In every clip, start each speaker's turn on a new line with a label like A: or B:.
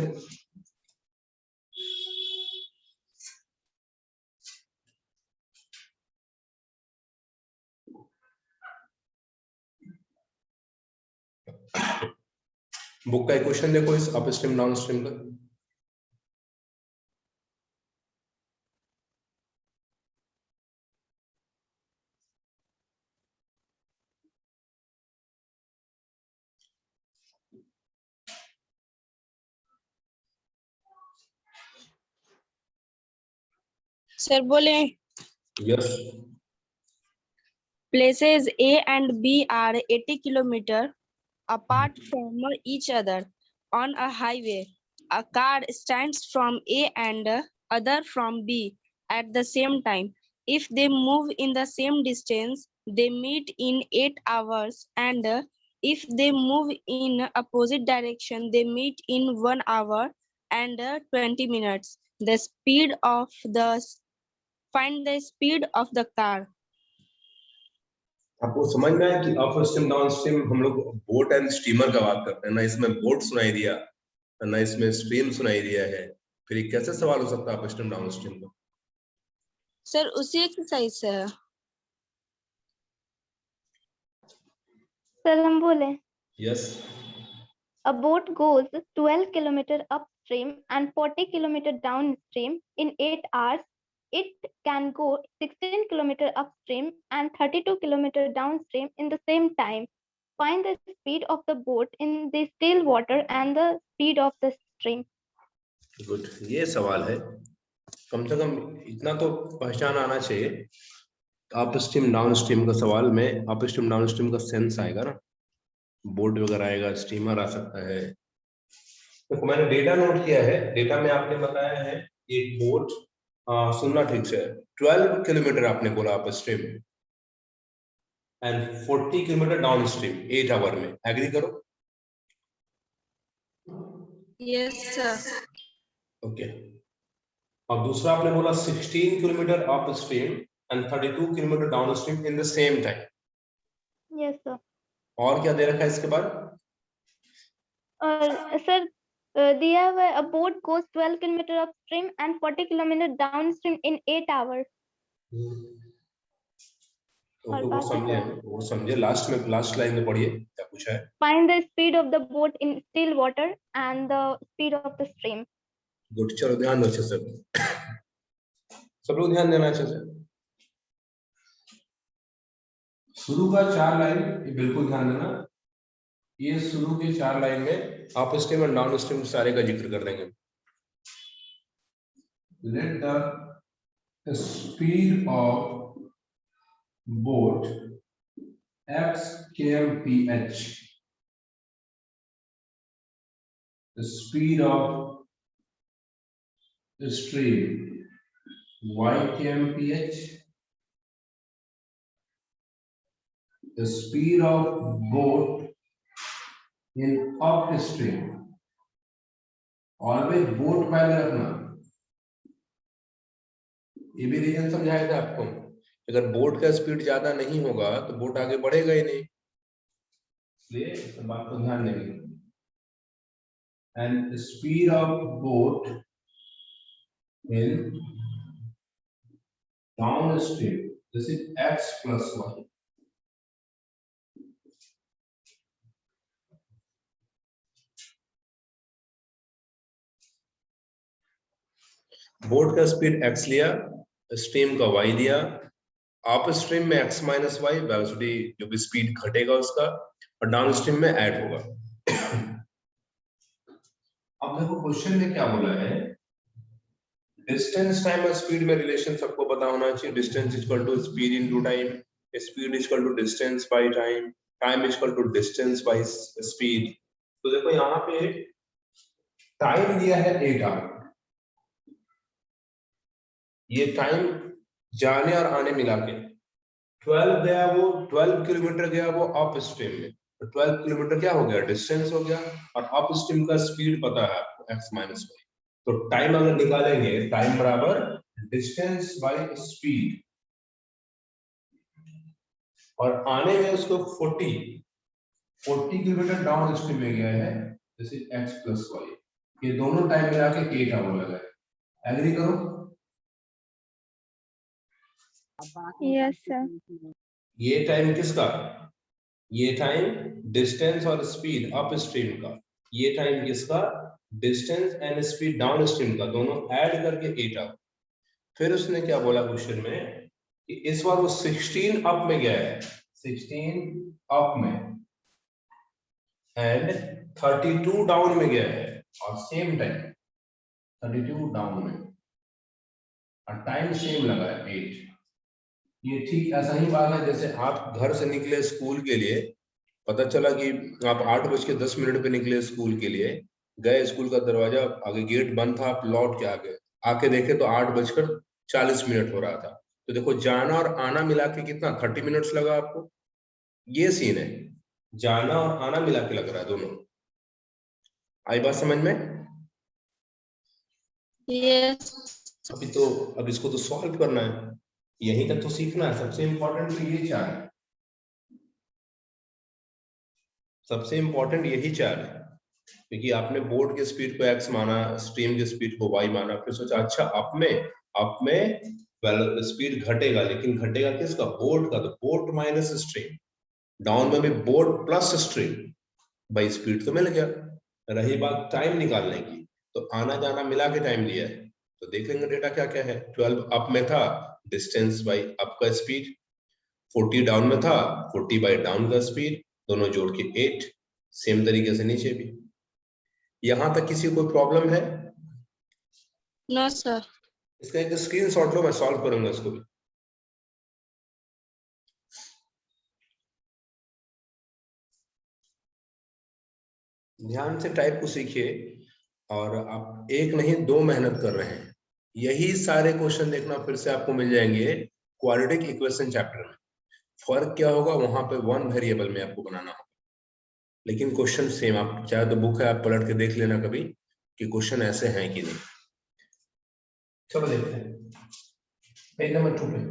A: Question? Book का एक question देखो इस अप स्ट्रीम डाउन स्ट्रीम का।
B: सर बोले।
A: Yes.
B: Places A and B are 80 kilometers apart from each other on a highway. A car stands from A and other from B at the same time. If they move in the same distance, they meet in 8 hours, and if they move in opposite direction, they meet in 1 hour and 20 minutes. Find the speed of the car.
A: आपको समझ में आया कि up stream down stream हम लोग boat and steamer का बात करते हैं ना, इसमें बोट सुनाई दिया ना, इसमें स्ट्रीम सुनाई दिया है, फिर ये कैसे सवाल हो सकता है अप स्ट्रीम डाउन स्ट्रीम का?
B: सर उसी एक्सरसाइज से।
C: सर हम बोले।
A: Yes.
C: A boat goes 12 kilometers upstream and 40 kilometers downstream in 8 hours. It can go 16 kilometers upstream and 32 kilometers downstream in the same time. Find the speed of the boat in the still water and the speed of the stream.
A: Good, ये सवाल है। कम से कम इतना तो पहचान आना चाहिए, up stream down stream का सवाल में अप स्ट्रीम डाउन स्ट्रीम का सेंस आएगा ना, बोट वगैरह आएगा, स्टीमर आ सकता है। तो मैंने डेटा नोट किया है, डेटा में आपने बताया है एक बोट, सुनना ठीक से, 12 किलोमीटर आपने बोला upstream and 40 kilometre downstream 8 hour में, एग्री करो?
B: Yes sir.
A: ओके। और दूसरा आपने बोला 16 kilometre upstream and 32 kilometre downstream in the same time.
C: Yes sir.
A: और क्या दे रखा है इसके बाद?
C: और सर दिया हुआ है, a boat goes 12 kilometers upstream and 40 kilometers downstream in 8 hours.
A: वो समझे लास्ट में, लास्ट लाइन में पढ़िए क्या पूछा है।
C: Find the speed of the boat in still water and the speed of the stream.
A: Good, चलो ध्यान दो अच्छे से, सब लोग ध्यान देना अच्छे से। शुरू का 4 लाइन ये बिल्कुल ध्यान देना, ये शुरू के 4 लाइन में अप स्ट्रीम और डाउन स्ट्रीम सारे का जिक्र कर देंगे। Let the speed of boat x kmph, the speed of the stream y kmph, the speed of boat in upstream, always boat पहले रखना। ये भी रीजन समझाया था आपको, अगर बोट का स्पीड ज्यादा नहीं होगा तो बोट आगे बढ़ेगा ही नहीं, इसलिए इस बात को ध्यान देंगे। And speed of boat in down stream, this is x plus y। Boat का स्पीड x लिया, स्ट्रीम का y लिया, अप स्ट्रीम में x माइनस वाई वेलोसिटी जो भी स्पीड घटेगा उसका, और डाउन स्ट्रीम में ऐड होगा। अब देखो क्वेश्चन में क्या बोला है, डिस्टेंस टाइम और स्पीड में रिलेशन सबको पता होना चाहिए। Distance is equal to speed into time, speed is equal to distance by time, time is equal to distance by speed. तो देखो यहाँ पे टाइम दिया है 8 आवर, ये टाइम जाने और आने मिला के 12 गया, वो 12 किलोमीटर गया वो अप स्ट्रीम में, तो 12 किलोमीटर क्या हो गया, डिस्टेंस हो गया, और अप स्ट्रीम का स्पीड पता है आपको x माइनस वाई, तो टाइम अगर निकालेंगे टाइम बराबर डिस्टेंस बाय स्पीड, और आने में उसको 40 किलोमीटर डाउन स्ट्रीम में गया है, this is x plus y. ये दोनों टाइम मिला के 8 आवर लगा है। एग्री करो?
C: Yes sir.
A: ये टाइम किसका? ये टाइम डिस्टेंस और स्पीड अप स्ट्रीम का, ये टाइम किसका? Distance and speed down stream का, दोनों ऐड करके 8 आवर। फिर उसने क्या बोला क्वेश्चन में कि इस बार वो 16 अप में गया है, 16 अप में एंड 32 डाउन में गया है, और सेम टाइम 32 डाउन में, और टाइम सेम लगा है 8। ये ठीक ऐसा ही बात है जैसे आप घर से निकले स्कूल के लिए, पता चला कि आप 8:10 पे निकले स्कूल के लिए, गए स्कूल का दरवाजा, आगे गेट बंद था, आप लौट के आके देखे तो 8:40 हो रहा था। तो देखो जाना और आना मिला के कितना 30 मिनट्स लगा आपको। ये सीन है, जाना और आना मिला के लग रहा है दोनों। आई बात समझ में?
B: यस।
A: अब इसको तो सॉल्व करना है, यहीं तक तो सीखना है। सबसे इंपॉर्टेंट तो यही चार है, सबसे इंपॉर्टेंट यही चार है, क्योंकि आपने बोर्ड के स्पीड को x माना, स्ट्रीम के स्पीड को y माना, फिर सोचा अच्छा अप में स्पीड घटेगा, लेकिन घटेगा किसका? बोर्ड का, तो बोर्ड माइनस स्ट्रीम। डाउन में भी बोर्ड प्लस स्ट्रीम, भाई स्पीड तो मिल गया। रही बात टाइम निकालने की, तो आना जाना मिला के टाइम लिया है, तो देख लेंगे डेटा क्या क्या है। 12 अप में था, डिस्टेंस बाई अप का स्पीड, 40 डाउन में था, 40 बाई डाउन का स्पीड, दोनों जोड़ के 8। सेम तरीके से नीचे भी। यहां तक किसी को प्रॉब्लम है?
B: No sir.
A: इसका एक स्क्रीनशॉट लो, मैं सॉल्व करूंगा इसको भी। ध्यान से टाइप को सीखिए, और आप एक नहीं 2 मेहनत कर रहे हैं। यही सारे क्वेश्चन देखना फिर से आपको मिल जाएंगे क्वाड्रेटिक इक्वेशन चैप्टर में। फर्क क्या होगा, वहां पे 1 वेरिएबल में आपको बनाना होगा, लेकिन क्वेश्चन सेम। आप चाहे तो बुक है, आप पलट के देख लेना कभी कि क्वेश्चन ऐसे हैं कि नहीं। चलो देखते हैं पेज नंबर 2 पे।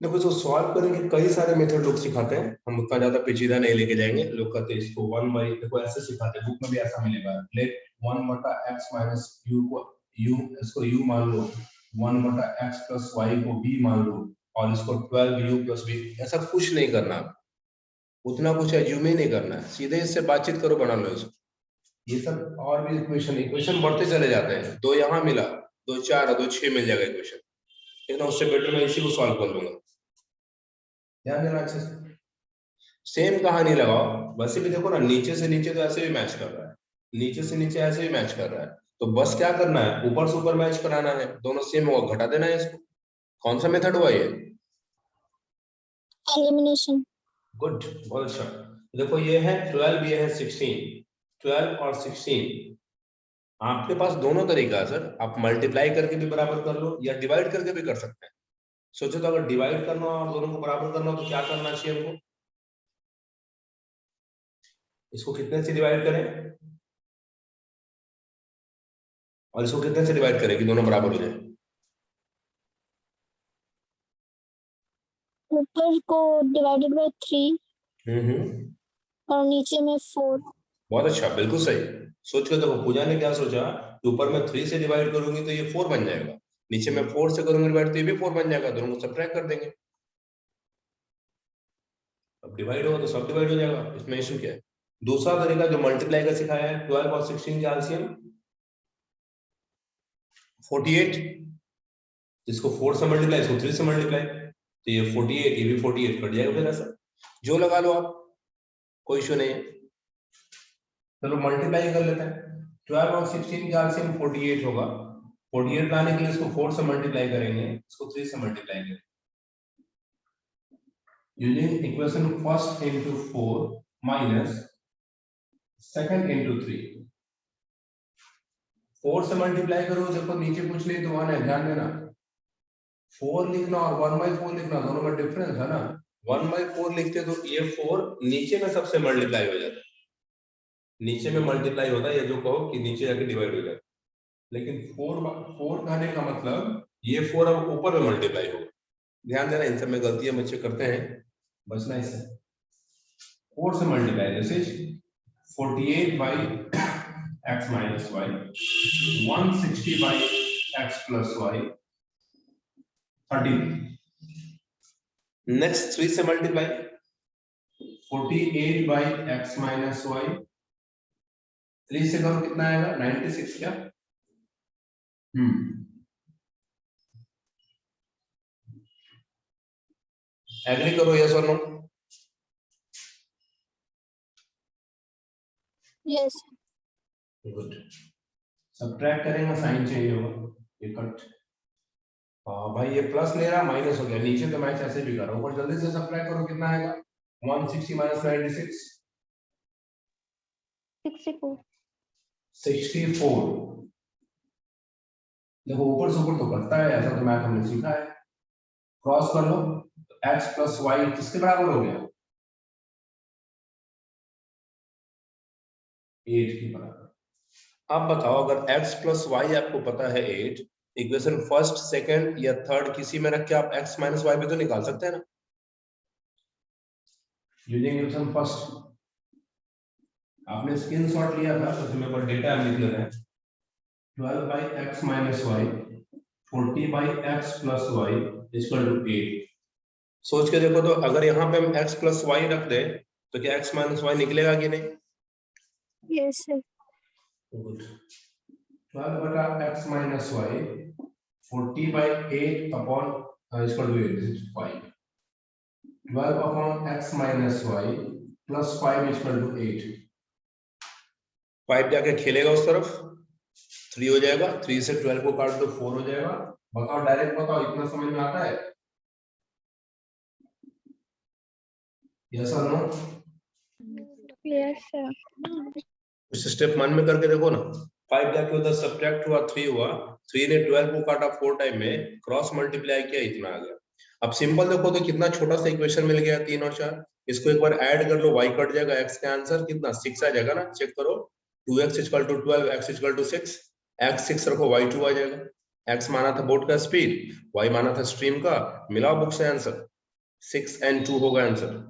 A: देखो जो सॉल्व करेंगे, कई सारे मेथड लोग सिखाते हैं, हम उतना ज्यादा पेचीदा नहीं लेके जाएंगे। लोग कहते हैं इसको 1 बाई, देखो ऐसे सिखाते हैं, बुक में भी ऐसा मिलेगा, लेट 1 बटा x माइनस u को u, इसको u मान लो, 1 बटा x प्लस y को b मान लो, और इसको 12u प्लस b। ऐसा कुछ नहीं करना, उतना कुछ एज्यूम ही नहीं करना है, सीधे इससे बातचीत करो, बना लो इसको। ये सब और भी इक्वेशन बढ़ते चले जाते हैं। 2 यहाँ मिला, 2 4 और 2 6 मिल जाएगा इक्वेशन, लेकिन उससे बेटर मैं इसी को सॉल्व कर लूंगा। ध्यान देना अच्छे से, सेम कहानी लगाओ। वैसे भी देखो ना, नीचे से नीचे तो ऐसे भी मैच कर रहा है, नीचे से नीचे ऐसे भी मैच कर रहा है, तो बस क्या करना है, ऊपर से ऊपर मैच कराना है, दोनों सेम होगा, घटा देना है इसको। कौन सा मेथड हुआ ये?
B: एलिमिनेशन।
A: गुड, बहुत अच्छा। देखो ये है 12, ये है 16, 12 और 16 आपके पास दोनों तरीका है सर। आप मल्टीप्लाई करके भी बराबर कर लो, या डिवाइड करके भी कर सकते हैं। सोचो तो अगर डिवाइड करना हो और दोनों को बराबर करना हो तो क्या करना चाहिए हमको? इसको कितने से डिवाइड करें और इसको कितने से डिवाइड करें कि दोनों बराबर हो जाए?
B: ऊपर को डिवाइडेड बाय 3 और नीचे में 4।
A: बहुत अच्छा, बिल्कुल सही। सोच के देखो, पूजा ने क्या सोचा कि ऊपर में 3 से डिवाइड करूंगी तो ये 4 बन जाएगा, नीचे में 4 से करूंगी डिवाइड तो ये भी 4 बन जाएगा, दोनों को सब्ट्रैक्ट कर देंगे। अब डिवाइड होगा तो सब डिवाइड हो जाएगा, इसमें इशू क्या है? दूसरा तरीका जो मल्टीप्लाई का सिखाया है, 12 और 16 का एलसीएम 48, इसको 4 से मल्टीप्लाई, इसको 3 से मल्टीप्लाई, तो ये 48, ये भी 48 कट जाएगा। फिर ऐसा जो लगा लो आप, कोई इशू नहीं है। चलो मल्टीप्लाई कर लेते हैं। 12 और 16 का एलसीएम 48 होगा। 48 लाने के लिए इसको 4 से मल्टीप्लाई करेंगे, इसको 3 से मल्टीप्लाई करेंगे। Using equation first into 4 minus second into 3। 4 से मल्टीप्लाई करो, देखो नीचे कुछ नहीं तो 1 है, ध्यान देना। 4 लिखना और 1/4 लिखना, दोनों में डिफरेंस है ना। 1/4 लिखते तो ये 4 नीचे में सबसे मल्टीप्लाई हो जाता है, नीचे में मल्टीप्लाई होता है, ये जो कहो कि नीचे जाके डिवाइड हो जाता है। लेकिन 4 कहने का मतलब ये 4 अब ऊपर में मल्टीप्लाई होगा। ध्यान देना, इन सब में गलतियां बच्चे करते हैं, बचना इससे। 4 से multiply, this is 48 by x minus y, 160 by x plus y, 13। Next 3 से multiply, 48 by x minus y, 3 से करो कितना आएगा, 96 क्या? एग्री करो, यस और नो?
D: यस।
A: गुड। सब्ट्रैक्ट करेंगे, साइन चेंज होगा, ये कट। भाई ये प्लस ले रहा, माइनस हो गया, नीचे तो मैच ऐसे भी कर रहा हूं, ऊपर जल्दी से सब्ट्रैक्ट करो, कितना आएगा? 160 minus 96,
C: 64।
A: 64। देखो ऊपर से ऊपर तो करता है, ऐसा तो मैथ हमने सीखा है। क्रॉस कर लो, x plus y किसके बराबर हो गया? 8 के बराबर। अब बताओ, अगर x plus y आपको पता है 8, इक्वेशन फर्स्ट, सेकंड या थर्ड किसी में रख के आप x minus y भी तो निकाल सकते हैं ना, यूजिंग इक्वेशन फर्स्ट। आपने स्क्रीनशॉट लिया था, तो मेरे पर डेटा लिख ले रहे हैं। 12 by x minus y, 40 by x plus y equal to 8। सोच के देखो तो, अगर यहाँ पे हम x plus y रख दे तो क्या x minus y निकलेगा कि नहीं?
D: Yes sir.
A: गुड। 12 बटा x minus y, 40 by 8 upon equal to 8, 5। 12 upon x minus y plus 5 equal to 8। 5 जाके खेलेगा उस तरफ, 3 हो जाएगा, 3 से 12 को काट दो, 4 हो जाएगा। बताओ, डायरेक्ट बताओ, इतना समझ में आता है? यस और नो?
D: Yes sir.
A: इस स्टेप 1 में करके देखो ना। 5 जाके उधर सब्ट्रैक्ट हुआ, 3 हुआ, 3 ने 12 को काटा 4 टाइम में, क्रॉस मल्टीप्लाई किया, इतना आ गया। अब सिंपल देखो तो कितना छोटा सा इक्वेशन मिल गया, 3 और 4। इसको एक बार ऐड कर लो, y कट जाएगा, x का आंसर कितना 6 आ जाएगा ना, चेक करो। 2x equal to 12, x equal to 6, x 6 रखो, y 2 आ जाएगा। x माना था बोट का स्पीड, y माना था स्ट्रीम का, मिलाओ बुक से आंसर, 6 and 2 होगा आंसर।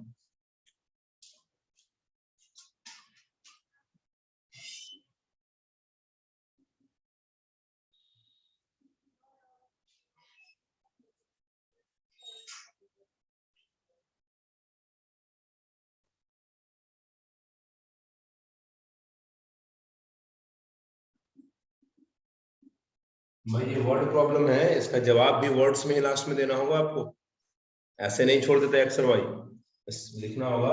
A: भाई ये वर्ड प्रॉब्लम है, इसका जवाब भी वर्ड्स में ही लास्ट में देना होगा आपको, ऐसे नहीं छोड़ देते एक्स और वाई। लिखना होगा,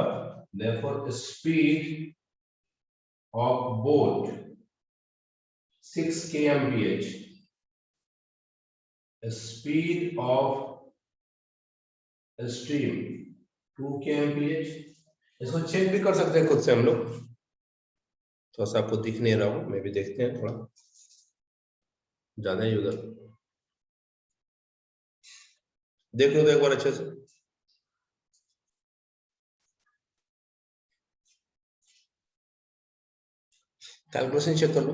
A: therefore speed of boat 6 kmph, speed of stream 2 kmph। इसको चेक भी कर सकते हैं खुद से हम लोग, थोड़ा सा आपको दिख नहीं रहा हूं मैं भी, देखते हैं थोड़ा ज्यादा ही उधर, देख लो तो एक बार अच्छे से। कैलकुलेशन चेक कर लो।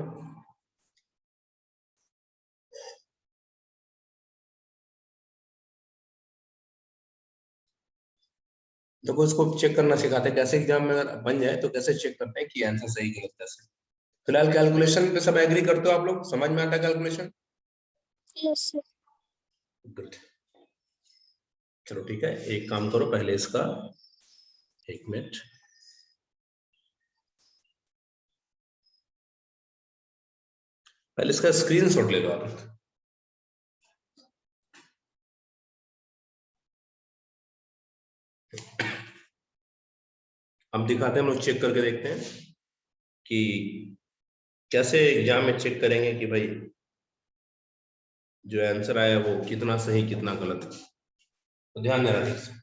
A: देखो इसको चेक करना सिखाते हैं, कैसे एग्जाम में अगर बन जाए तो कैसे चेक करते हैं कि आंसर सही गलत कैसे। फिलहाल कैलकुलेशन पे सब एग्री करते हो आप लोग, समझ में आता है कैलकुलेशन?
D: Yes sir.
A: गुड। चलो ठीक है, एक काम करो, पहले इसका 1 मिनट, पहले इसका स्क्रीनशॉट ले लो आप। हम दिखाते हैं, हम लोग चेक करके देखते हैं कि कैसे एग्जाम में चेक करेंगे कि भाई जो आंसर आया वो कितना सही कितना गलत, तो ध्यान देना ठीक से।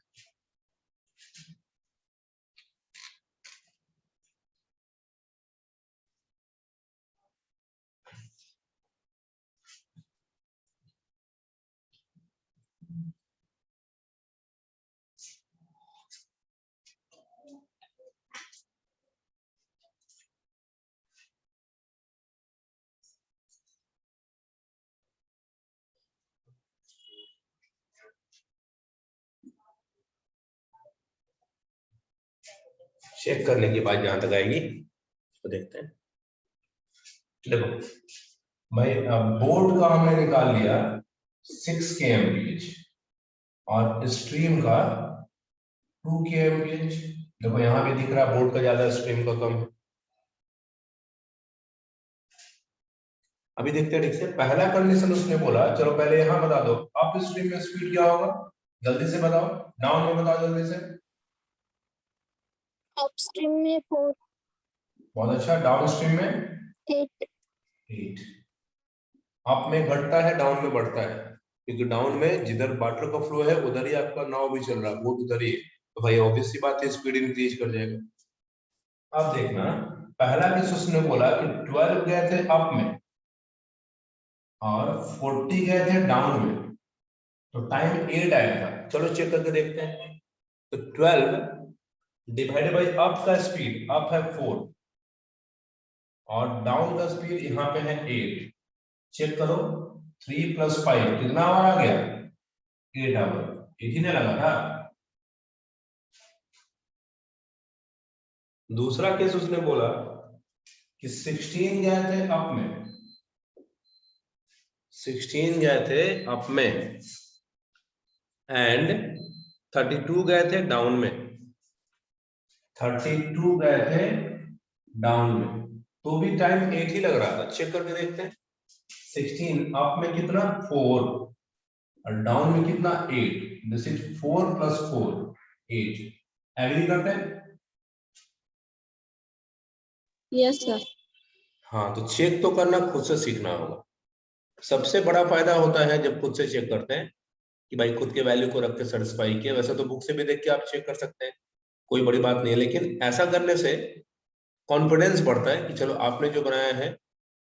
A: चेक करने की बात जहां तक आएगी तो देखते हैं। देखो भाई बोर्ड का हमने निकाल लिया 6 kmph और स्ट्रीम का 2 kmph। देखो यहाँ भी दिख रहा है बोर्ड का ज्यादा स्ट्रीम का कम है। अभी देखते हैं ठीक से। पहला कंडीशन उसने बोला, चलो पहले यहाँ बता दो अप स्ट्रीम में स्पीड क्या होगा, जल्दी से बताओ। डाउन में बताओ जल्दी से।
D: अपस्ट्रीम में 4,
A: बहुत अच्छा। डाउन स्ट्रीम में
D: 8,
A: 8। अप में घटता है, डाउन में बढ़ता है, क्योंकि डाउन में जिधर वाटर का फ्लो है उधर ही आपका नाव भी चल रहा है, बोट उधर ही है, तो भाई ऑब्वियस सी बात है स्पीड इंक्रीज कर जाएगा। अब देखना पहला केस उसने बोला कि 12 गए थे अप में और 40 गए थे डाउन में, तो टाइम 8 आया था। चलो चेक करके देखते हैं। तो 12 डिवाइडेड बाई अप का स्पीड, अप है 4 और डाउन का स्पीड यहाँ पे है 8। चेक करो 3 + 5 कितना आवर आ गया, 8 आवर। एक ही ने लगा था। दूसरा केस उसने बोला कि 16 गए थे अप में, 16 गए थे अप में एंड 32 गए थे डाउन में, 32 गए थे डाउन में, तो भी टाइम 8 ही लग रहा था। चेक करके देखते हैं। 16 अप में कितना 4 और डाउन में कितना 8, दिस इज 4 + 4 8। एग्री करते हैं?
B: Yes, sir.
A: हाँ, तो चेक तो करना खुद से सीखना होगा। सबसे बड़ा फायदा होता है जब खुद से चेक करते हैं कि भाई खुद के वैल्यू को रख के सेटिस्फाई किया। वैसे तो बुक से भी देख के आप चेक कर सकते हैं, कोई बड़ी बात नहीं है, लेकिन ऐसा करने से कॉन्फिडेंस बढ़ता है कि चलो आपने जो बनाया है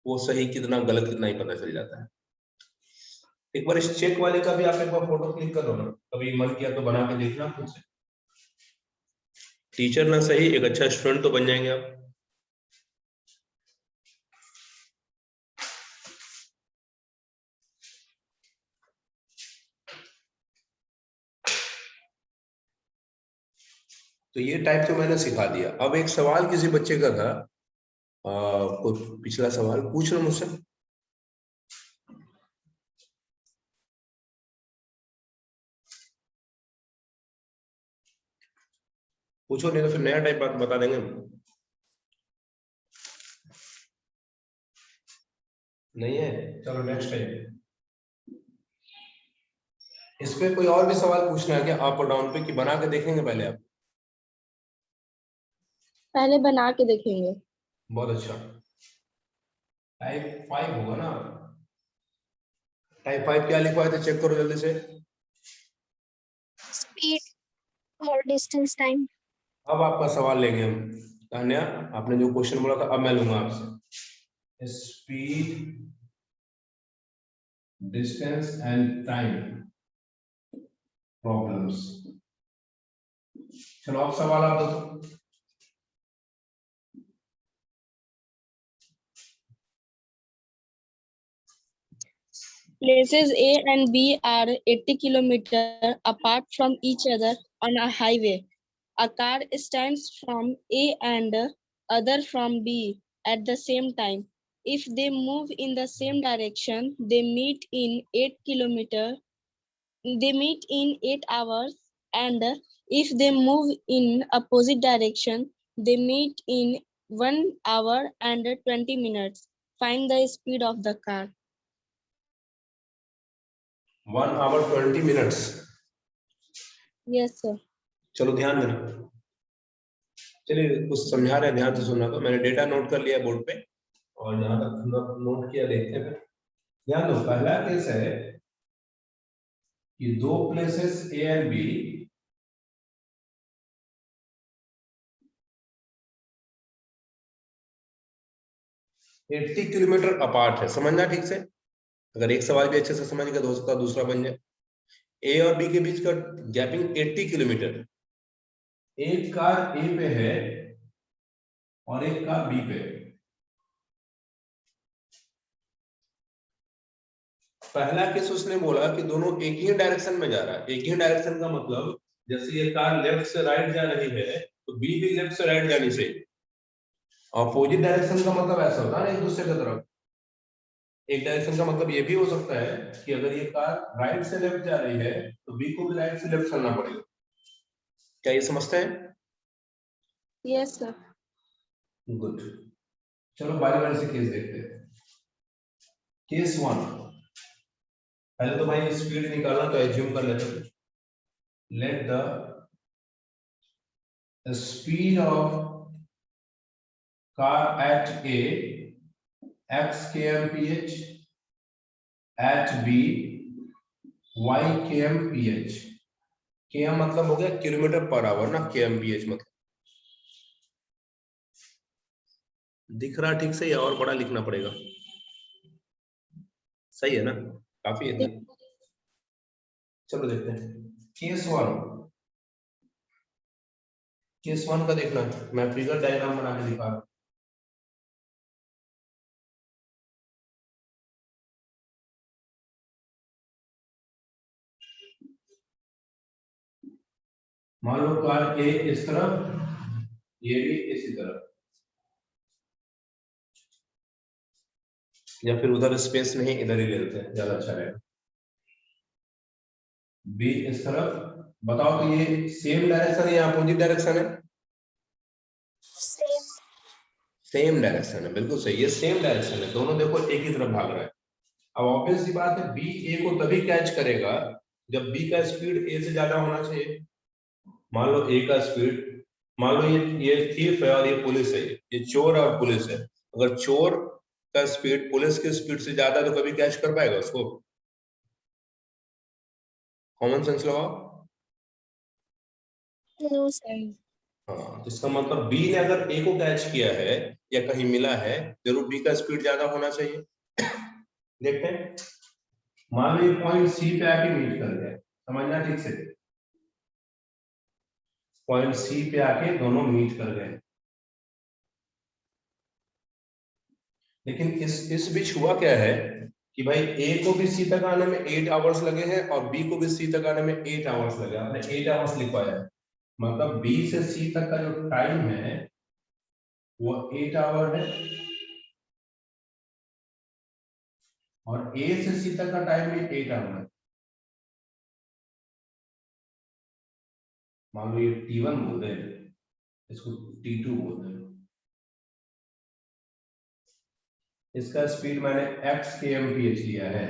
A: वो सही कितना गलत कितना ही पता चल जाता है। एक बार इस चेक वाले का भी आप एक बार फोटो क्लिक कर लो ना, कभी मन किया तो बना के देखना खुद से। टीचर ना सही एक अच्छा स्टूडेंट तो बन जाएंगे आप। तो ये टाइप तो मैंने सिखा दिया। अब एक सवाल किसी बच्चे का था, कोई पिछला सवाल पूछ लो मुझसे। पूछो, नहीं तो फिर नया टाइप बात बता देंगे हम। नहीं है, चलो नेक्स्ट टाइम। इस पे कोई और भी सवाल पूछना है क्या अप और डाउन पे, कि बना के देखेंगे पहले आप?
B: पहले बना के देखेंगे।
A: बहुत अच्छा। टाइप 5 होगा ना? टाइप 5 क्या लिखवाए थे, चेक करो जल्दी से।
D: स्पीड और डिस्टेंस टाइम।
A: अब आपका सवाल लेंगे हम। तान्या, आपने जो क्वेश्चन बोला था अब मैं लूंगा आपसे। Speed, distance and time problems. चलो अब सवाल आप दो तो।
B: Places A and B are 80 kilometers apart from each other on a highway. A car stands from A and other from B at the same time. If they move in the same direction, they meet in 8 hours, and if they move in opposite direction, they meet in 1 hour and 20 minutes. Find the speed of the car.
A: 1 hour 20 minutes।
B: Yes, sir.
A: चलो ध्यान देना। चलिए कुछ समझा रहे हैं, ध्यान से सुनना। तो मैंने डेटा नोट कर लिया बोर्ड पे, और जहां तक नोट किया देखते हैं। ध्यान दो, पहला केस है कि दो places A and B eighty kilometre apart है। समझना ठीक से, अगर एक सवाल भी अच्छे से समझ गया तो हो सकता है दूसरा बन जाए। ए और बी के बीच का गैपिंग 80 किलोमीटर। एक कार ए पे है और एक कार बी पे है। पहला केस उसने बोला कि दोनों एक ही डायरेक्शन में जा रहा है। एक ही डायरेक्शन का मतलब जैसे ये कार लेफ्ट से राइट जा रही है तो बी भी लेफ्ट से राइट जानी चाहिए। अपोजिट डायरेक्शन का मतलब ऐसा होता है एक दूसरे की तरफ। एक डायरेक्शन का मतलब ये भी हो सकता है कि अगर ये कार राइट से लेफ्ट जा रही है तो बी को भी राइट से लेफ्ट चलना पड़ेगा। क्या ये समझते हैं?
B: Yes, sir.
A: गुड। चलो बारी बारी से केस देखते हैं। केस 1, पहले तो भाई स्पीड निकालना तो एज्यूम कर लेते हैं। Let the speed of car at A x kmph, at b y kmph। km मतलब हो गया किलोमीटर पर आवर ना, kmph मतलब। दिख रहा ठीक से या और बड़ा लिखना पड़ेगा? सही है ना? काफी है। चलो देखते हैं केस 1। केस 1 का देखना, मैं फिगर डायग्राम बना के दिखा रहा हूं। मान लो कार ए इस तरफ, ये भी इसी तरफ, या फिर उधर स्पेस नहीं इधर ही ले लेते हैं, ज्यादा अच्छा रहेगा। बी इस तरफ, बताओ तो ये सेम डायरेक्शन है या अपोजिट डायरेक्शन है?
D: Same.
A: सेम डायरेक्शन है, बिल्कुल सही, ये सेम डायरेक्शन है, दोनों देखो एक ही तरफ भाग रहा है। अब ऑब्वियस सी बात है बी ए को तभी कैच करेगा जब बी का स्पीड ए से ज्यादा होना चाहिए। मान लो ए का स्पीड, मान लो ये थीफ है और ये पुलिस है, ये चोर और पुलिस है। अगर चोर का स्पीड पुलिस की स्पीड से ज्यादा तो कभी कैच कर पाएगा उसको? कॉमन सेंस लगाओ।
D: No, sir.
A: हाँ, तो इसका मतलब बी ने अगर ए को कैच किया है या कहीं मिला है, जरूर बी का स्पीड ज्यादा होना चाहिए। देखते हैं, मान लो ये पॉइंट सी पे आके मीट कर गया, समझना ठीक से। पॉइंट सी पे आके दोनों मीट कर गए, लेकिन इस बीच हुआ क्या है कि भाई ए को भी सी तक आने में 8 आवर्स लगे हैं और बी को भी सी तक आने में 8 आवर्स लगे। आपने 8 आवर्स लिखवाया है, मतलब बी से सी तक का जो टाइम है वो 8 आवर है, और ए से सी तक का टाइम भी 8 आवर है। मान लो ये T1 बोल रहे हैं, इसको T2 बोल रहे हैं। इसका स्पीड मैंने x kmph लिया है,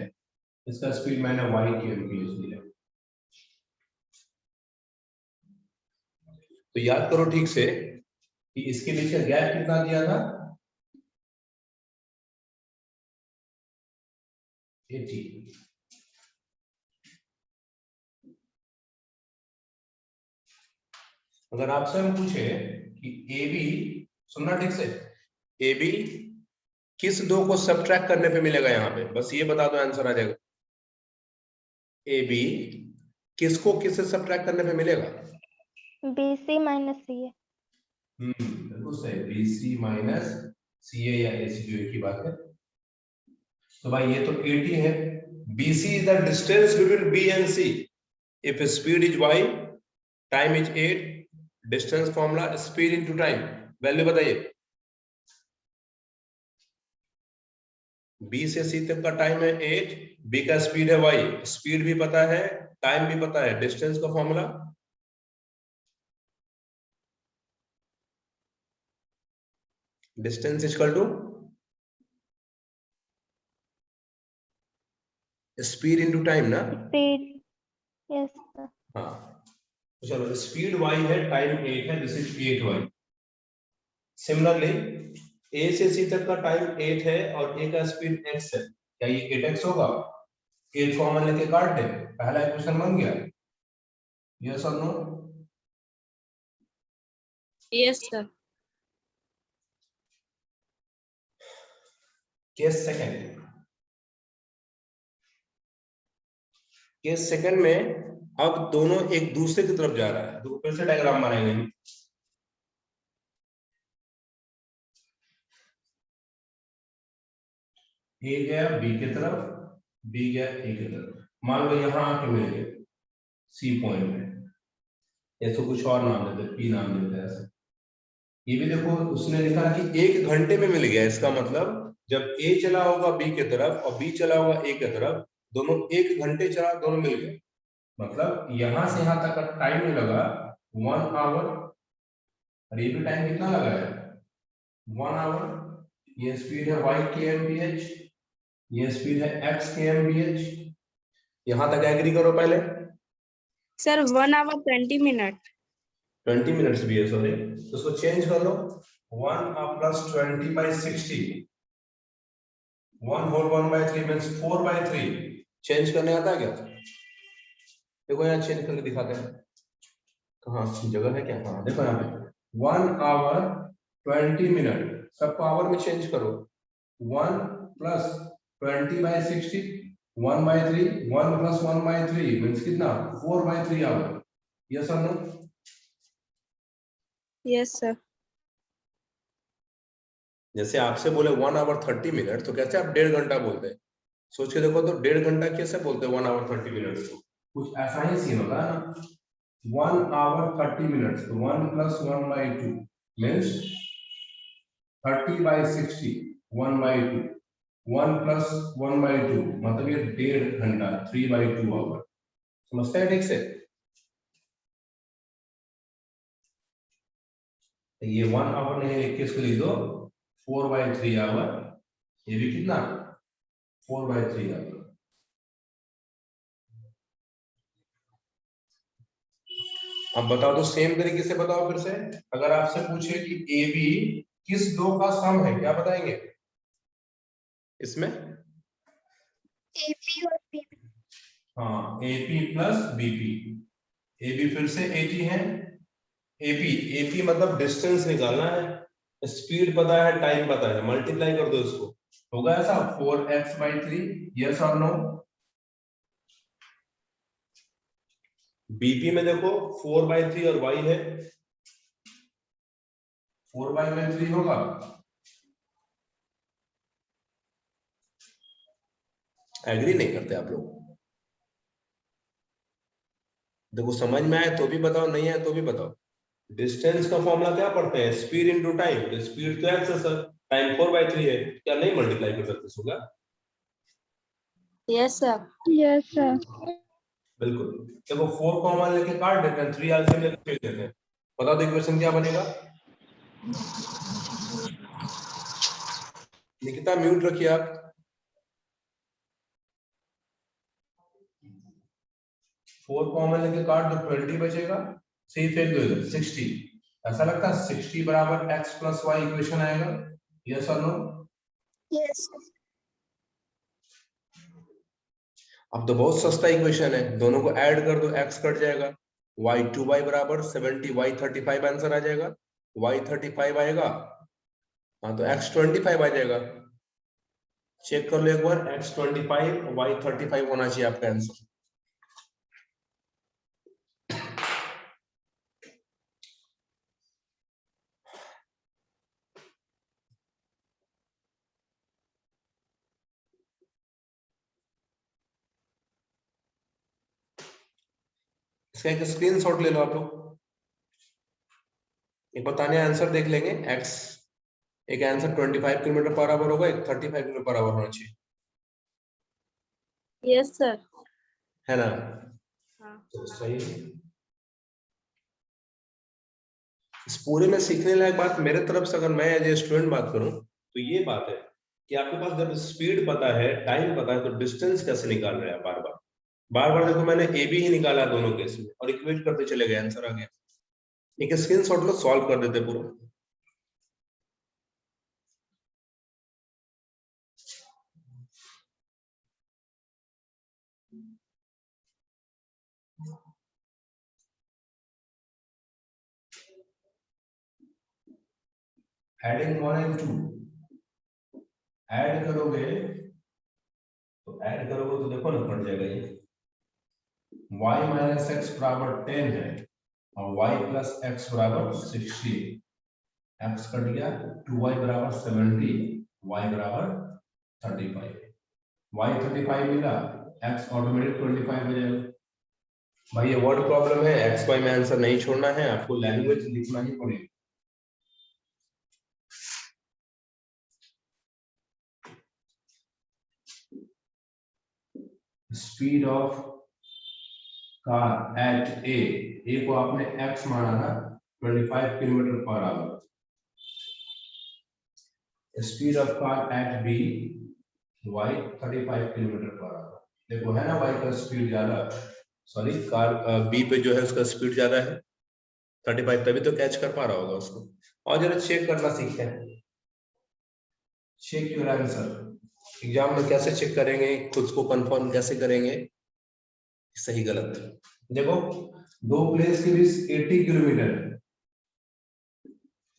A: इसका स्पीड मैंने y kmph लिया। तो याद करो ठीक से कि इसके बीच का गैप कितना दिया था, 80। अगर आपसे हम पूछे कि ए बी, सुनना ठीक से, ए बी किस दो को सब्ट्रैक्ट करने पे मिलेगा, यहाँ पे बस ये बता दो आंसर आ जाएगा। ए बी किसको किससे सब्ट्रैक्ट करने पे मिलेगा?
C: BC minus CA।
A: बिल्कुल सही, BC माइनस CA या AC जो एक ही बात है। तो भाई ये तो 80 है, BC is the distance between B and C. If speed is y, time is 8, distance formula speed into time, value बताइए। B से C तक का टाइम है 8, B का स्पीड है y, स्पीड भी पता है, टाइम भी पता है, डिस्टेंस का formula distance equal to speed into time ना।
C: Speed, yes sir.
A: हाँ, तो चलो स्पीड y है, टाइम 8 है, this is 8y। Similarly a से c तक का टाइम 8 है और a का स्पीड x है, क्या ये 8x होगा? 8 कॉमन लेके काट दे, पहला इक्वेशन बन गया। यस और no?
B: Yes, sir.
A: Case second, case second में अब दोनों एक दूसरे की तरफ जा रहा है, तो फिर से डायग्राम बनाएंगे हम। ए गया बी की तरफ, बी गया ए की तरफ, मान लो यहां आके मिल गए सी पॉइंट में, ऐसे कुछ और नाम देते, पी नाम देते हैं ऐसे। ये भी देखो उसने लिखा कि 1 घंटे में मिल गया, इसका मतलब जब ए चला होगा बी की तरफ और बी चला होगा ए की तरफ, दोनों 1 घंटे चला, दोनों मिल गए, मतलब यहां से यहां तक का टाइम लगा 1 आवर, और ये भी टाइम कितना लगा है 1 आवर। ये स्पीड है y kmph, ये स्पीड है x kmph। यहां तक एग्री करो पहले।
B: Sir 1 hour 20 minute।
A: 20 मिनट्स भी है, सॉरी, तो उसको चेंज कर लो, 1 प्लस 20/60, 1 होल 1/3 मींस 4/3। चेंज करने आता है क्या? देखो यहाँ चेंज करके दिखाते हैं, कहाँ जगह है क्या? हाँ देखो यहाँ पे 1 आवर 20 मिनट, सबको आवर में चेंज करो, 1 प्लस 20/60, 1/3, 1 प्लस 1/3 मींस कितना 4/3 आवर। यस और नो?
B: Yes sir.
A: जैसे आपसे बोले 1 आवर 30 मिनट, तो कैसे आप 1.5 घंटा बोलते हैं? सोच के देखो तो 1.5 घंटा कैसे बोलते हैं 1 आवर 30 मिनट को? कुछ ऐसा ही सीन होता है ना। 1 आवर 30 मिनट्स, तो 1 प्लस 1/2 मीन्स 30/60, 1/2, 1 प्लस 1/2 मतलब ये 1.5 घंटा, 3/2 आवर। समझते हैं ठीक से? ये 1 आवर नहीं, 21 को लिख दो 4/3 आवर, ये भी कितना 4/3 आवर। अब बताओ तो सेम तरीके से बताओ फिर से, अगर आपसे पूछे कि ए बी किस दो का सम है, क्या बताएंगे इसमें?
D: AP और PP।
A: हाँ, एपी प्लस बीपी। एबी फिर से 80 है, एपी मतलब डिस्टेंस निकालना है, स्पीड पता है, टाइम पता है, मल्टीप्लाई कर दो इसको, होगा ऐसा 4x/3। यस और नो? बीपी में देखो 4/3 और y है, 4/3 होगा। एग्री नहीं करते आप लोग? देखो समझ में आए तो भी बताओ, नहीं आए तो भी बताओ। डिस्टेंस का फॉर्मूला क्या पढ़ते हैं? स्पीड इनटू टाइम, तो स्पीड तो x है सर, टाइम 4/3 है, क्या नहीं मल्टीप्लाई कर सकते इसको क्या?
B: Yes sir.
C: Yes sir.
A: बिल्कुल। देखो 4 कॉमन लेके काट देते हैं, 3 एलसीएम लेके फेंक देते हैं, बता दो इक्वेशन क्या बनेगा? निकिता म्यूट रखिए आप। 4 कॉमन लेके काट दो, 20 बचेगा, 3 फेंक दो इधर, 60। ऐसा लगता है 60 बराबर x प्लस वाई इक्वेशन आएगा। यस और नो?
D: Yes.
A: अब तो बहुत सस्ता इक्वेशन है, दोनों को ऐड कर दो, x कट जाएगा, y2y बराबर 70, y35 आंसर आ जाएगा, y35 आएगा, हाँ तो x25 आ जाएगा। चेक कर लो एक बार, x25 y35 होना चाहिए आपका आंसर। इसका एक स्क्रीनशॉट ले लो आप लोग, एक बताने आंसर देख लेंगे। x एक आंसर 25 किलोमीटर पर आवर होगा, एक 35 किलोमीटर पर आवर होना चाहिए,
B: यस सर।
A: है ना?
B: हाँ।
A: तो सही है। इस पूरे में सीखने लायक बात मेरे तरफ से अगर मैं एज ए स्टूडेंट बात करूं तो ये बात है कि आपके पास जब स्पीड पता है, टाइम पता है, तो डिस्टेंस कैसे निकाल रहे हैं बार बार। बार बार देखो मैंने ए बी ही निकाला दोनों केस में और इक्वेट करते चले गए, आंसर आ गया। एक स्क्रीनशॉट लो, सॉल्व कर देते पूरा। एडिंग 1 and 2 ऐड करोगे तो देखो ना कट जाएगा ये, y माइनस एक्स बराबर 10 है और y प्लस एक्स बराबर 60, x कट गया, 2y बराबर 70, y बराबर 35, y 35 मिला, x ऑटोमेटिक 25 हो जाएगा। भाई ये वर्ड प्रॉब्लम है, एक्स वाई में आंसर नहीं छोड़ना है, आपको लैंग्वेज लिखना ही पड़ेगा। Speed of car at A को आपने एक्स माना था 25 kilometre per hour. Speed of car at B y 35 kilometre per hour. देखो है ना वाई का स्पीड ज्यादा, सॉरी कार बी पे जो है उसका स्पीड ज्यादा है 35, तभी तो कैच कर पा रहा होगा उसको। और जरा चेक करना सीखते हैं, चेक योर आंसर। एग्जाम में कैसे चेक करेंगे, खुद को कंफर्म कैसे करेंगे सही गलत। देखो दो प्लेस के बीच 80 किलोमीटर,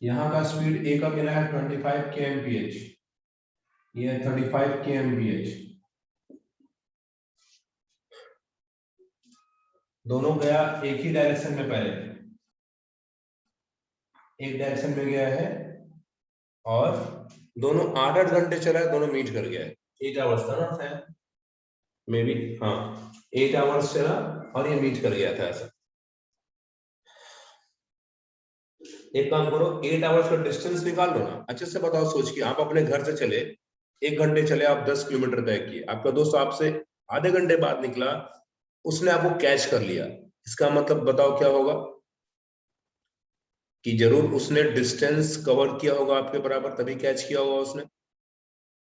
A: यहाँ का स्पीड ए का मिला है 25 kmph, ये 35 kmph, दोनों गया एक ही डायरेक्शन में, पहले एक डायरेक्शन में गया है और दोनों 8-8 घंटे चला है, दोनों मीट कर गया है। 8 आवर्स था ना शायद, मे बी, हाँ 8 आवर्स चला और ये मीट कर गया था ऐसा। एक काम करो 8 आवर्स का डिस्टेंस निकाल लो ना, अच्छे से बताओ सोच के। आप अपने घर से चले 1 घंटे चले, आप 10 किलोमीटर तय किए, आपका दोस्त आपसे आधे घंटे बाद निकला, उसने आपको कैच कर लिया, इसका मतलब बताओ क्या होगा कि जरूर उसने डिस्टेंस कवर किया होगा आपके बराबर, तभी कैच किया होगा उसने।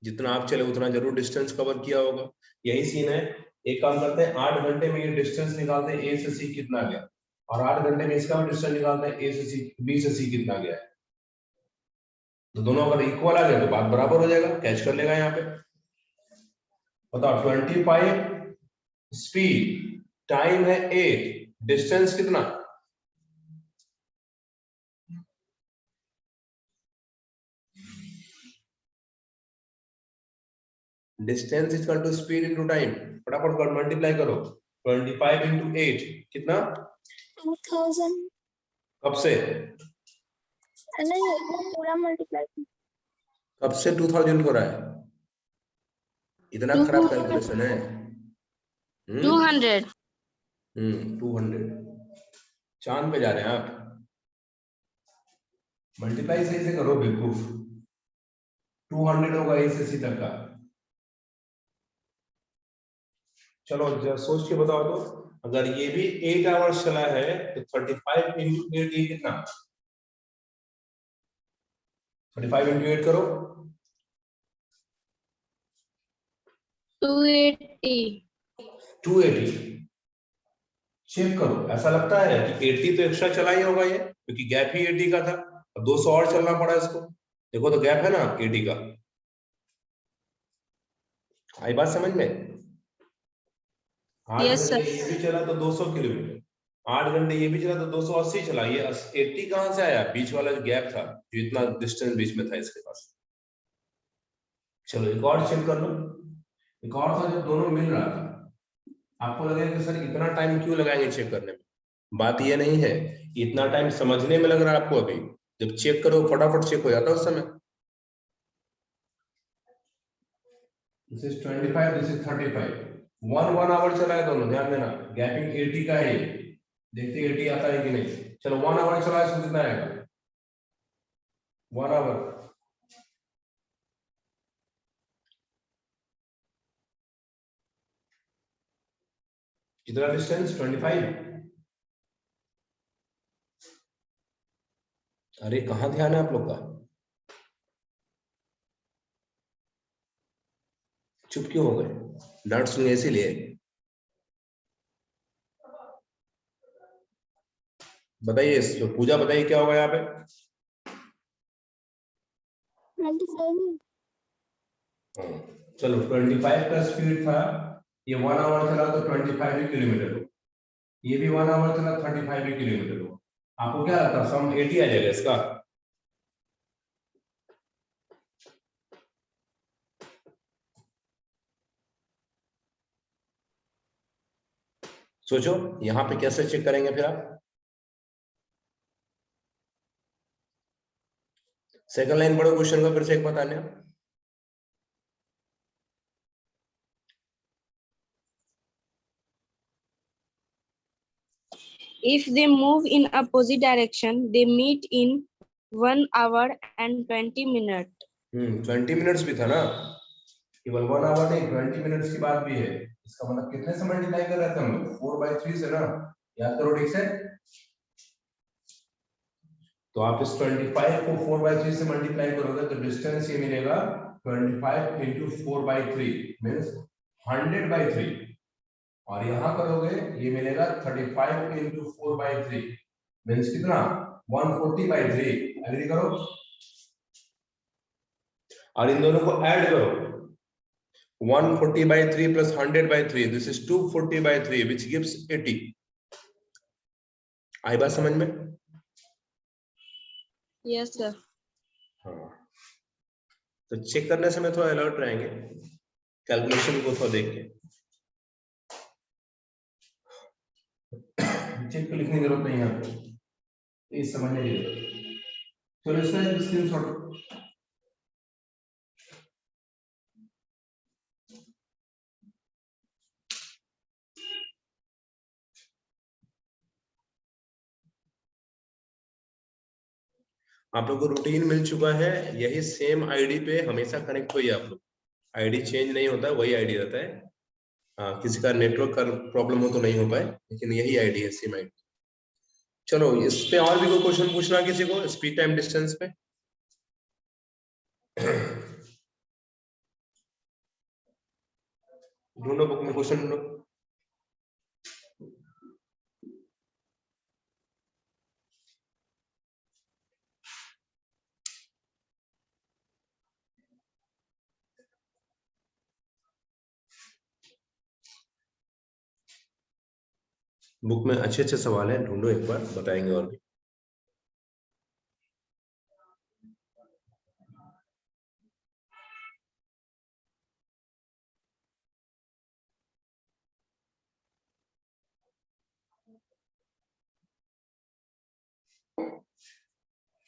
A: जितना आप चले उतना जरूर डिस्टेंस कवर किया होगा, यही सीन है। एक काम करते हैं 8 घंटे में ये डिस्टेंस निकालते हैं ए से सी कितना गया, और 8 घंटे में इसका भी डिस्टेंस निकालते हैं ए से सी, बी से सी कितना गया है। तो दोनों अगर इक्वल आ गया तो बात बराबर हो जाएगा, कैच कर लेगा यहाँ पे। बताओ 25 स्पीड, टाइम है 8, डिस्टेंस कितना? Distance is equal to speed into time, फटाफट कर मल्टीप्लाई करो। 25 इंटू 8 कितना?
D: 2000
A: कब से?
D: नहीं, पूरा मल्टीप्लाई।
A: कब से 2000 हो रहा है? इतना खराब कैलकुलेशन है।
B: 200।
A: 200, चांद पे जा रहे हैं आप। मल्टीप्लाई सही से करो बेवकूफ। 200 होगा ए से सी तक का। चलो जरा सोच के बताओ तो, अगर ये भी 8 आवर्स चला है तो 35 इंटू 8 ये कितना? 35 इंटू 8 करो,
B: 280।
A: 280। चेक करो, ऐसा लगता है कि 80 तो एक्स्ट्रा चला ही होगा ये, क्योंकि गैप ही 80 का था, अब 200 और चलना पड़ा इसको। देखो तो गैप है ना 80 का। आई बात समझ में? 8
B: Yes,
A: घंटे
B: sir.
A: ये भी चला तो 200 किलोमीटर, 8 घंटे ये भी चला तो 280 चला। ये 80 कहां से आया? बीच वाला जो गैप था, जो इतना डिस्टेंस बीच में था इसके पास। चलो एक और चेक कर लो। एक और था जब दोनों मिल रहा था, आपको लगेगा कि सर इतना टाइम क्यों लगाएंगे चेक करने में। बात ये नहीं है, इतना टाइम समझने में लग रहा है आपको, अभी जब चेक करो फटाफट चेक हो जाता है उस समय। This is 25, this is 35, 1 hour चला है दोनों, ध्यान देना। गैपिंग 80 का है, देखते 80 आता है कि नहीं। चलो 1 आवर चला है, इसको कितना आएगा? 1 आवर कितना डिस्टेंस? 25। अरे कहाँ ध्यान है आप लोग का? चुप क्यों हो गए? डांट सुनिए इसीलिए। बताइए पूजा, बताइए क्या होगा यहाँ पे?
D: 25।
A: चलो 25 का स्पीड था, ये 1 आवर चला तो 25 ही किलोमीटर हो, ये भी 1 आवर चला 35 ही किलोमीटर हो। आपको क्या लगता है सम 80 आ जाएगा इसका? सोचो यहाँ पे कैसे चेक करेंगे फिर आप? सेकंड लाइन पढ़ो क्वेश्चन का, फिर से एक बताने।
B: If they move in opposite direction, they meet in 1 hour and 20 minutes.
A: 20 minutes भी था ना, केवल 1 आवर नहीं, 20 मिनट्स की बात भी है। इसका मतलब कितने से मल्टीप्लाई कर रहे थे हम लोग? 4/3 से ना, याद करो ठीक से। तो आप इस 25 को 4/3 से मल्टीप्लाई करोगे तो डिस्टेंस ये मिलेगा 25 into 4/3 मींस 100/3, और यहाँ करोगे ये मिलेगा 35 into 4/3 मींस कितना? 140/3। एग्री करो, और इन दोनों को ऐड करो, 140/3 plus 100/3, this is 240/3 which gives 80। आई बात समझ में?
B: Yes, sir.
A: हाँ, तो चेक करने से थोड़ा अलर्ट रहेंगे, कैलकुलेशन को थोड़ा देख के। चेक को लिखने की जरूरत नहीं है आपको, ये समझने की जरूरत। चलो इसका एक स्क्रीनशॉट। आप लोग को रूटीन मिल चुका है, यही सेम आईडी पे हमेशा कनेक्ट होइए आप लोग, आईडी चेंज नहीं होता, वही आईडी रहता है। किसी का नेटवर्क का प्रॉब्लम हो तो नहीं हो पाए, लेकिन यही आईडी है, सेम आईडी। चलो इस पे और भी कोई क्वेश्चन पूछना किसी को स्पीड टाइम डिस्टेंस पे? ढूंढो बुक में क्वेश्चन ढूंढो। बुक में अच्छे अच्छे सवाल हैं, ढूंढो एक बार, बताएंगे और भी।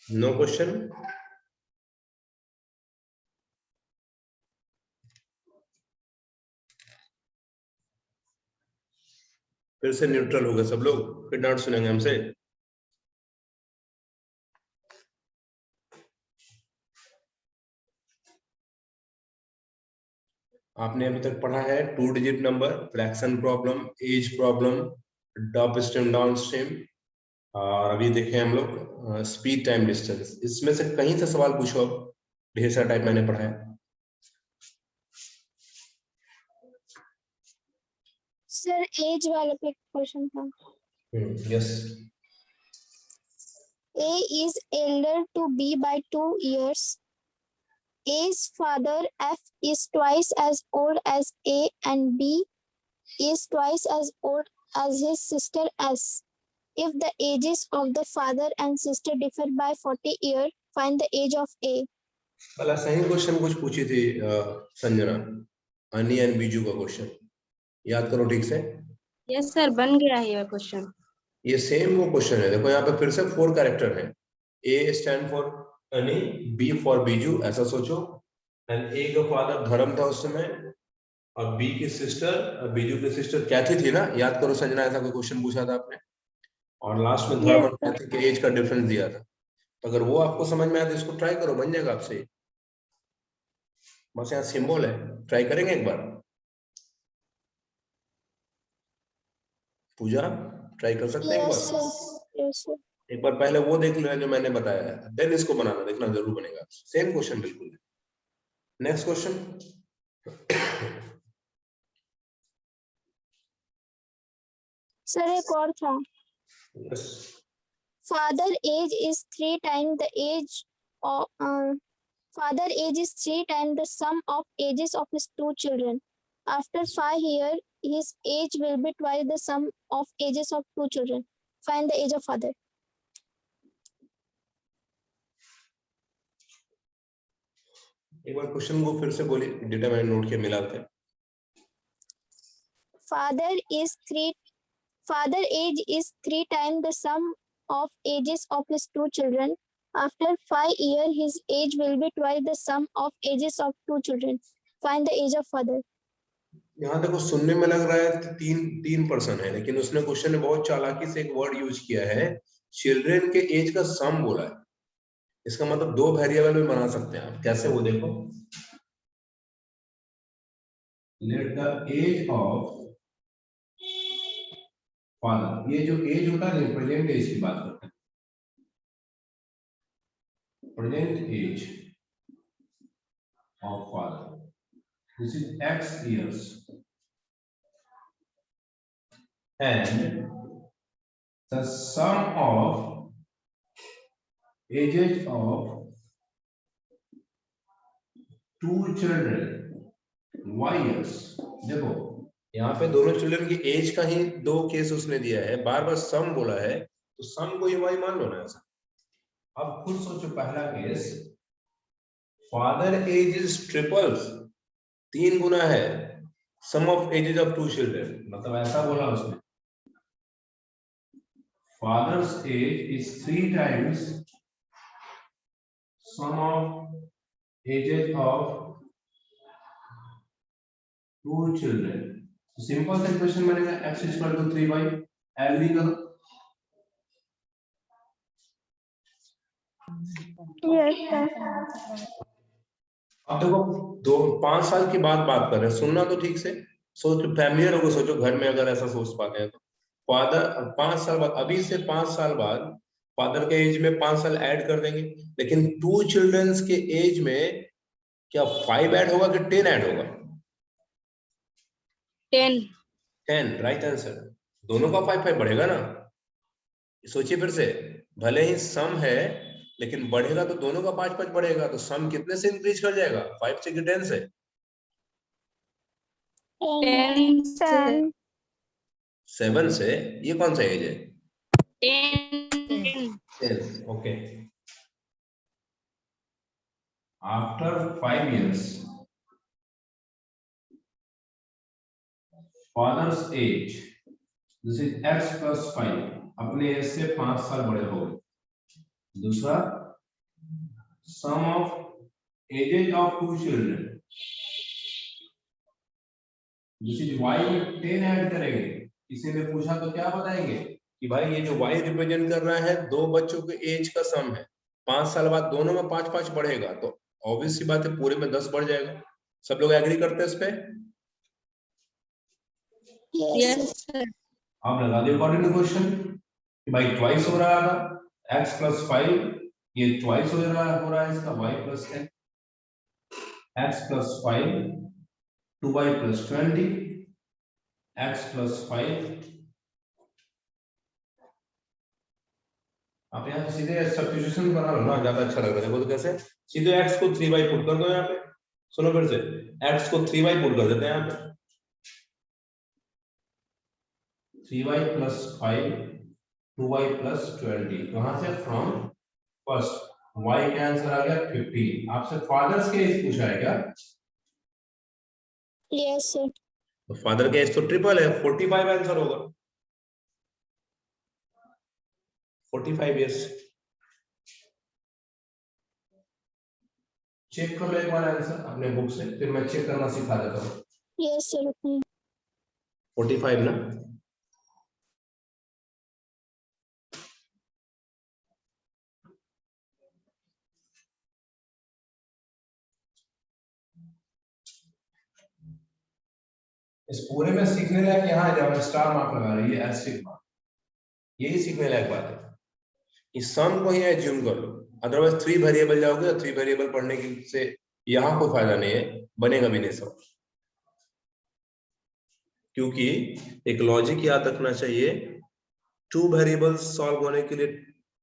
A: No question? फिर से न्यूट्रल हो गए सब लोग, फिर डांट सुनेंगे हमसे। आपने अभी तक पढ़ा है 2 digit number, fraction problem, age problem, up stream down stream, और अभी देखें हम लोग स्पीड टाइम डिस्टेंस। इसमें से कहीं से सवाल पूछो, अब ढेर सारा टाइप मैंने पढ़ा है।
D: सर एज वाले पे क्वेश्चन था।
A: Yes.
D: A is elder to B by 2 years. A's father F is twice as old as A and B is twice as old as his sister S. If the ages of the father and sister differ by 40 years, find the age of A.
A: भला सही question कुछ पूछी थी संजना, अनी and Biju का question, याद करो ठीक से।
B: Yes, sir. बन गया है ये क्वेश्चन।
A: ये सेम वो क्वेश्चन है, देखो यहाँ पे फिर से 4 कैरेक्टर है। ए स्टैंड फॉर अनी, बी फॉर बीजू, ऐसा सोचो। एंड ए का फादर धर्म था उस समय, और बी की सिस्टर, बीजू की सिस्टर कैथी थी ना, याद करो संजना, ऐसा कोई क्वेश्चन पूछा था आपने, और लास्ट में धर्म और कैथी के एज का डिफरेंस दिया था। तो अगर वो आपको समझ में आया तो इसको ट्राई करो, बन जाएगा आपसे। बस यहाँ सिंबल है, ट्राई करेंगे एक बार। पूजा ट्राई कर सकते हैं एक
D: Yes,
A: बार?
D: sir. Yes, sir.
A: एक बार पहले वो देख लेना जो मैंने बताया है, देन इसको बनाना, देखना जरूर बनेगा। सेम क्वेश्चन बिल्कुल। Next question.
D: सर एक और था।
A: Yes.
D: Father age is 3 times the age of father age is 3 times the sum of ages of his 2 children. After 5 years, his age will be twice the sum of ages of 2 children. Find the age of father.
A: एक बार question को फिर से बोलिए, data मैंने note किया, मिला था।
D: Father age is 3 times the sum of ages of his 2 children. After 5 years, his age will be twice the sum of ages of 2 children. Find the age of father.
A: यहाँ देखो सुनने में लग रहा है कि 3% है, लेकिन उसने क्वेश्चन में बहुत चालाकी से एक वर्ड यूज किया है, चिल्ड्रेन के एज का सम बोला है। इसका मतलब 2 वेरिएबल में बना सकते हैं आप। कैसे, वो देखो, let the age of father, ये जो एज होता है प्रेजेंट एज की बात करते हैं, present age of father, this is x years, and the sum of ages of two children y years। देखो यहाँ पे दोनों चिल्ड्रन की एज का ही 2 केस उसने दिया है, बार बार सम बोला है, तो सम को ही y मान लो ना ऐसा। अब खुद सोचो, पहला case, father age is triple, 3 गुना है sum of ages of 2 children, मतलब ऐसा बोला उसने, father's age is 3 times sum of ages of 2 children। Simple सा इक्वेशन बनेगा x इक्वल टू 3y, एलडी करो।
C: Yes, sir.
A: अब देखो 5 साल की बात कर रहे हैं, सुनना तो ठीक से, सोच फैमिलियर होगा, सोचो घर में अगर ऐसा सोच पाते हैं तो। फादर 5 साल बाद, अभी से 5 साल बाद फादर के एज में 5 साल ऐड कर देंगे, लेकिन 2 चिल्ड्रंस के एज में क्या 5 ऐड होगा कि 10 ऐड होगा? 10 राइट आंसर। दोनों का 5 बढ़ेगा ना। सोचिए फिर से, भले ही सम है लेकिन बढ़ेगा तो दोनों का 5 बढ़ेगा, तो सम कितने से इंक्रीज कर जाएगा? 5 से कि 10 से?
C: 10.
A: 7 से। ये कौन सा एज है?
B: 10.
A: Okay. After 5 years father's age, this is x plus 5, अपने एज से 5 साल बड़े हो गए। दूसरा, sum of ages of 2 children, this is y में 10 ऐड करेंगे। किसी ने पूछा तो क्या बताएंगे कि भाई ये जो y रिप्रेजेंट कर रहा है 2 बच्चों के एज का सम है, 5 साल बाद दोनों में 5 बढ़ेगा, तो ऑब्वियस सी बात है पूरे में 10 बढ़ जाएगा। सब लोग एग्री करते हैं इस पे?
D: Yes,
B: Yes, sir.
A: आप लगा दो अकॉर्डिंग टू क्वेश्चन कि भाई ट्वाइस हो रहा था x प्लस 5, ये ट्वाइस हो रहा है इसका y plus 10, x plus 5 2y plus 20, x plus 5। आप यहाँ सीधे सब्स्टिट्यूशन बना लो ना, ज्यादा अच्छा लग रहा है। देखो तो कैसे, सीधे x को 3y पुट कर दो यहाँ पे। सुनो फिर से, x को 3y पुट कर देते हैं यहाँ पे, 3y प्लस 5 2y प्लस 20, कहां से? फ्रॉम फर्स्ट, y का आंसर आ गया 15। आपसे फादर्स के एज पूछा है क्या?
D: yes, sir.
A: तो फादर का एज तो ट्रिपल है, 45 आंसर होगा, 45 इयर्स। चेक कर लो एक बार आंसर अपने बुक से, फिर मैं चेक करना सिखा देता हूँ।
D: Yes, sir.
A: 45 ना? इस पूरे में सीखने लायक यहाँ जब स्टार मार्क लगा रही है, एस्टेरिक मार्क, यही सीखने लायक बात है कि सम को ही एज्यूम कर लो, अदरवाइज 3 वेरिएबल जाओगे तो 3 वेरिएबल पढ़ने की से यहाँ कोई फायदा नहीं है, बनेगा भी नहीं सब। क्योंकि एक लॉजिक याद रखना चाहिए, 2 वेरिएबल सॉल्व होने के लिए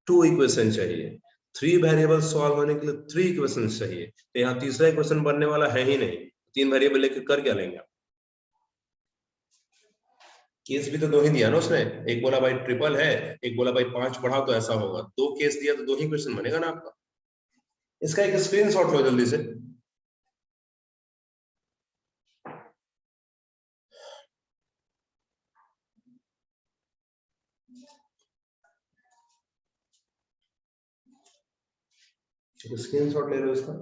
A: 2 इक्वेशन चाहिए, 3 वेरिएबल सॉल्व होने के लिए 3 इक्वेशन चाहिए, तो यहाँ तीसरा इक्वेशन बनने वाला है ही नहीं। 3 वेरिएबल लेकर कर क्या लेंगे आप? केस भी तो 2 ही दिया ना उसने, एक बोला भाई ट्रिपल है, एक बोला भाई 5 बढ़ाओ तो ऐसा होगा। 2 केस दिया तो 2 ही क्वेश्चन बनेगा ना आपका। इसका एक स्क्रीनशॉट लो जल्दी से। स्क्रीनशॉट ले लो इसका।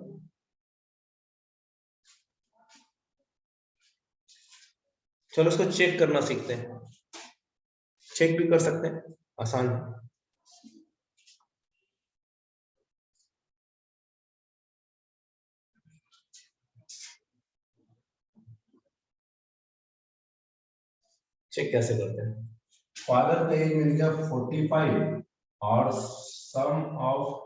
A: चलो इसको चेक करना सीखते हैं, चेक भी कर सकते हैं, आसान है। चेक कैसे करते हैं? फादर का एज मिल गया 45 और सम ऑफ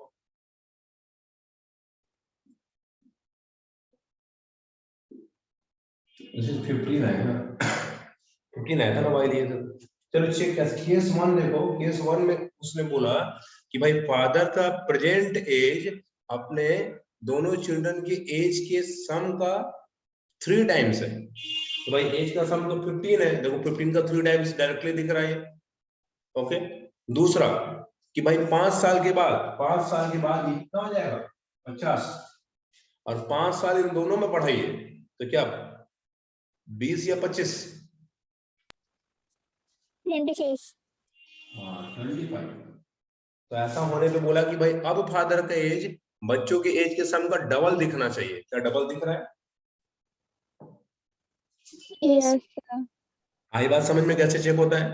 A: दिस इज 15 आएगा, 15 आया था ना भाई ये तो। चलो चेक कैसे, केस 1 देखो, केस 1 में उसने बोला कि भाई फादर का प्रेजेंट एज अपने दोनों चिल्ड्रन की एज के सम का 3 टाइम्स है। तो भाई एज का सम तो 15 है, देखो 15 का 3 टाइम्स डायरेक्टली दिख रहा है। ओके, दूसरा कि भाई 5 साल के बाद, 5 साल के बाद ये कितना हो जाएगा 50, और 5 साल इन दोनों में पढ़ाइए तो क्या 20 या 25?
D: 25.
A: हाँ 25। तो ऐसा होने पे बोला कि भाई अब फादर का एज बच्चों के एज के सम का डबल दिखना चाहिए। क्या डबल दिख रहा है?
D: Yes.
A: आई बात समझ में? कैसे चेक होता है?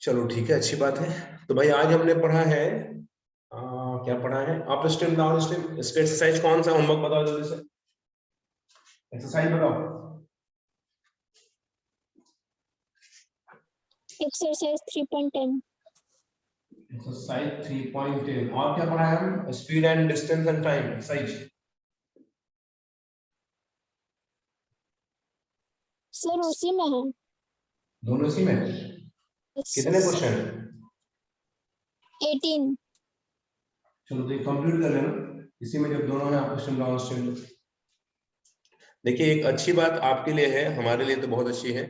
A: चलो ठीक है, अच्छी बात है। तो भाई आज हमने पढ़ा है क्या पढ़ा है? Up stream down stream. इसका एक्सरसाइज कौन सा? होमवर्क बताओ जल्दी से, एक्सरसाइज बताओ।
D: Exercise 3.10.
A: एक्सरसाइज 3.10। और क्या पढ़ा है हम? Speed and distance and time exercise.
D: Sir उसी में है.
A: दोनों इसी में? कितने क्वेश्चन है?
D: 18.
A: चलो तो कंप्लीट कर लेना इसी में, जब दोनों है अप स्ट्रीम डाउन स्ट्रीम। देखिए एक अच्छी बात आपके लिए है, हमारे लिए तो बहुत अच्छी है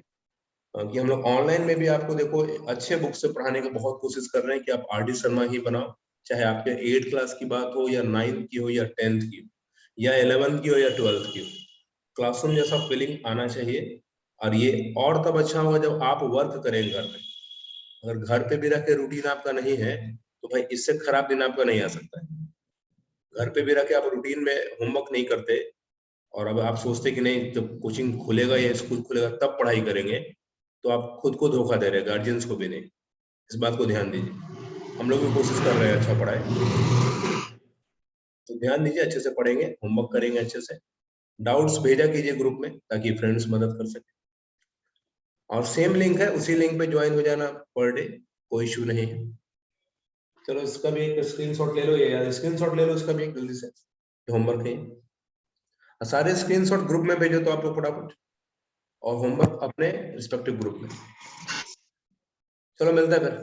A: कि हम लोग ऑनलाइन में भी आपको देखो अच्छे बुक से पढ़ाने की बहुत कोशिश कर रहे हैं कि आप आर.डी. शर्मा ही बनाओ, चाहे आपके 8th क्लास की बात हो या 9th की हो या 10th की या 11th की हो या 12th की हो। क्लासरूम जैसा फीलिंग आना चाहिए, और ये और तब अच्छा होगा जब आप वर्क करेंगे घर में। अगर घर पे भी रह के रूटीन आपका नहीं है तो भाई इससे खराब दिन आपका नहीं आ सकता है। घर पे भी रह के आप रूटीन में होमवर्क नहीं करते और अब आप सोचते कि नहीं जब कोचिंग खुलेगा या स्कूल खुलेगा तब पढ़ाई करेंगे, तो आप खुद को धोखा दे रहे हैं, गार्जियंस को भी नहीं। इस बात को ध्यान दीजिए। हम लोग भी कोशिश कर रहे हैं अच्छा पढ़ाए, तो ध्यान दीजिए, अच्छे से पढ़ेंगे, होमवर्क करेंगे अच्छे से। डाउट्स भेजा कीजिए ग्रुप में ताकि फ्रेंड्स मदद कर सके। और सेम लिंक है, उसी लिंक पे ज्वाइन हो जाना पर डे, कोई इशू नहीं है। चलो इसका भी एक स्क्रीनशॉट ले लो, या स्क्रीनशॉट ले लो इसका भी एक जल्दी से, होमवर्क है। सारे स्क्रीनशॉट ग्रुप में भेजो तो आप लोग फटाफट, और होमवर्क अपने रिस्पेक्टिव ग्रुप में। चलो मिलता है फिर।